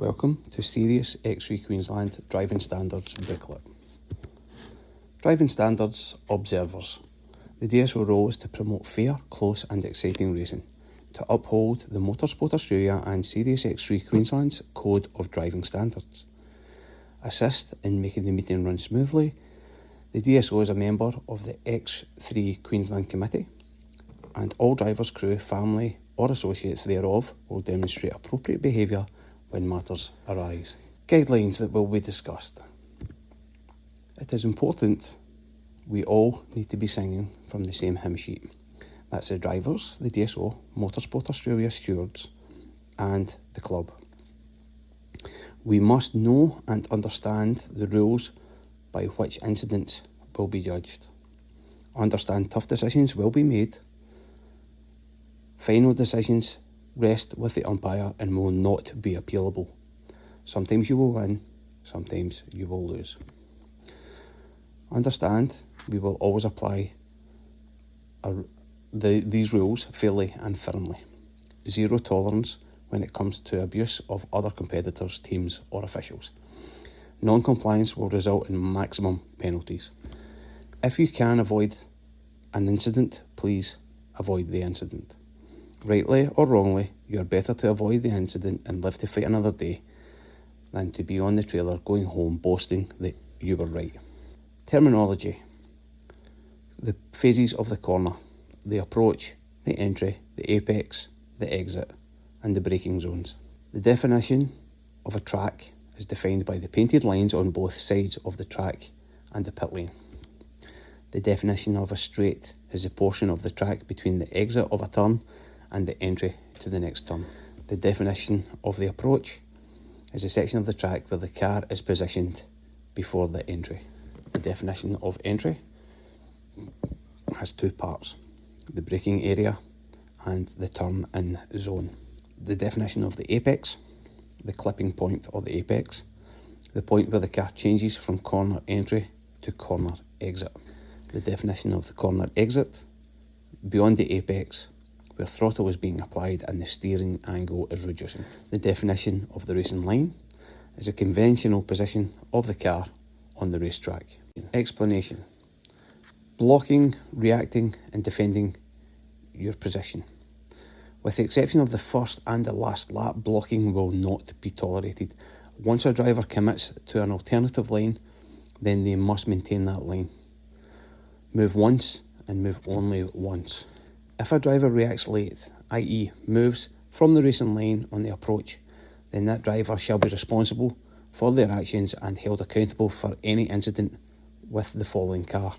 Welcome to Serious X3 Queensland Driving Standards booklet. Driving Standards Observers. The DSO role is to promote fair, close and exciting racing, to uphold the Motorsport Australia and Serious X3 Queensland's Code of Driving Standards, assist in making the meeting run smoothly. The DSO is a member of the X3 Queensland Committee, and all drivers, crew, family or associates thereof will demonstrate appropriate behaviour when matters arise. Guidelines that will be discussed. It is important we all need to be singing from the same hymn sheet. That's the drivers, the DSO, Motorsport Australia stewards and the club. We must know and understand the rules by which incidents will be judged. Understand tough decisions will be made. Final decisions rest with the umpire and will not be appealable. Sometimes you will win, sometimes you will lose. Understand we will always apply these rules fairly and firmly. Zero tolerance when it comes to abuse of other competitors, teams or officials. Non-compliance will result in maximum penalties. If you can avoid an incident, please avoid the incident. Rightly or wrongly, you are better to avoid the incident and live to fight another day than to be on the trailer going home boasting that you were right. Terminology. The phases of the corner, the approach, the entry, the apex, the exit and the braking zones. The definition of a track is defined by the painted lines on both sides of the track and the pit lane. The definition of a straight is the portion of the track between the exit of a turn and the entry to the next turn. The definition of the approach is a section of the track where the car is positioned before the entry. The definition of entry has two parts, the braking area and the turn-in zone. The definition of the apex, the clipping point or the apex, the point where the car changes from corner entry to corner exit. The definition of the corner exit, beyond the apex, where throttle is being applied and the steering angle is reducing. The definition of the racing line is a conventional position of the car on the racetrack. Explanation. Blocking, reacting and defending your position. With the exception of the first and the last lap, blocking will not be tolerated. Once a driver commits to an alternative lane, then they must maintain that lane. Move once and move only once. If a driver reacts late, i.e. moves from the racing lane on the approach, then that driver shall be responsible for their actions and held accountable for any incident with the following car.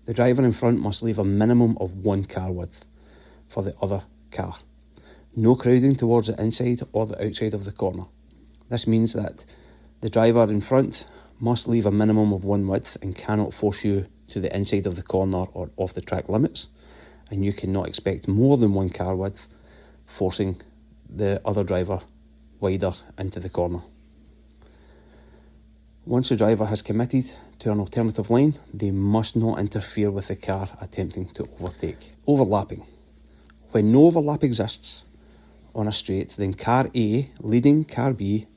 The driver in front must leave a minimum of 1 car width for the other car. No crowding towards the inside or the outside of the corner. This means that the driver in front must leave a minimum of 1 width and cannot force you to the inside of the corner or off the track limits. And you cannot expect more than 1 car width, forcing the other driver wider into the corner. Once the driver has committed to an alternative lane, they must not interfere with the car attempting to overtake. Overlapping. When no overlap exists on a straight, then car A leading car B,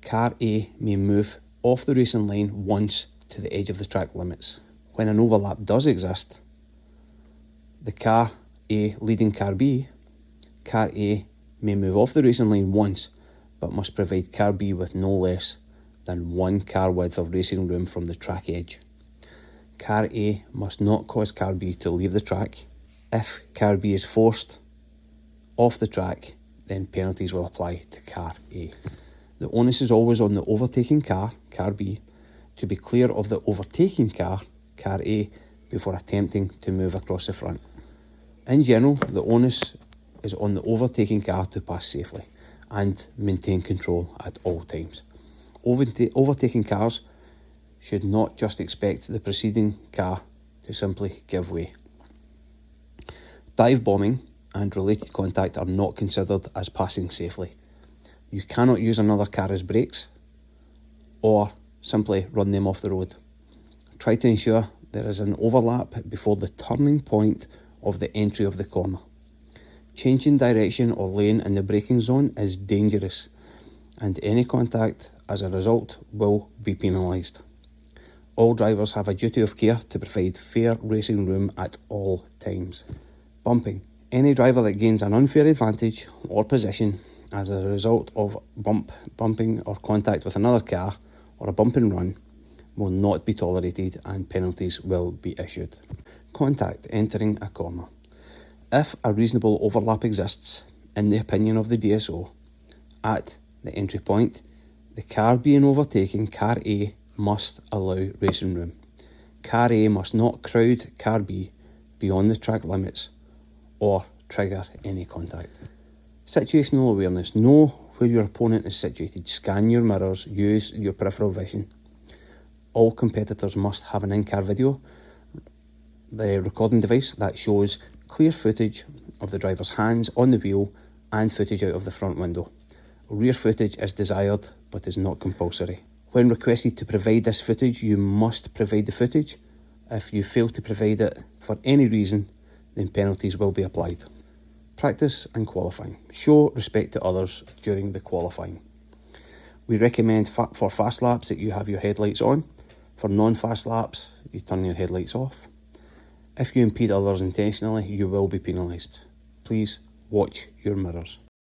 car A may move off the racing lane once to the edge of the track limits. When an overlap does exist, the car A leading car B, car A may move off the racing lane once, but must provide car B with no less than 1 car width of racing room from the track edge. Car A must not cause car B to leave the track. If car B is forced off the track, then penalties will apply to car A. The onus is always on the overtaking car, car B, to be clear of the overtaking car, car A, before attempting to move across the front. In general, the onus is on the overtaking car to pass safely and maintain control at all times. Overtaking cars should not just expect the preceding car to simply give way. Dive bombing and related contact are not considered as passing safely. You cannot use another car as brakes or simply run them off the road. Try to ensure there is an overlap before the turning point of the entry of the corner. Changing direction or lane in the braking zone is dangerous and any contact as a result will be penalised. All drivers have a duty of care to provide fair racing room at all times. Bumping. Any driver that gains an unfair advantage or position as a result of bumping or contact with another car or a bump and run will not be tolerated and penalties will be issued. Contact entering a corner. If a reasonable overlap exists, in the opinion of the DSO, at the entry point, the car being overtaken, car A must allow racing room. Car A must not crowd car B beyond the track limits or trigger any contact. Situational awareness. Know where your opponent is situated. Scan your mirrors. Use your peripheral vision. All competitors must have an in-car video, the recording device that shows clear footage of the driver's hands on the wheel and footage out of the front window. Rear footage is desired but is not compulsory. When requested to provide this footage, you must provide the footage. If you fail to provide it for any reason, then penalties will be applied. Practice and qualifying. Show respect to others during the qualifying. We recommend for fast laps that you have your headlights on. For non-fast laps, you turn your headlights off. If you impede others intentionally, you will be penalised. Please watch your mirrors.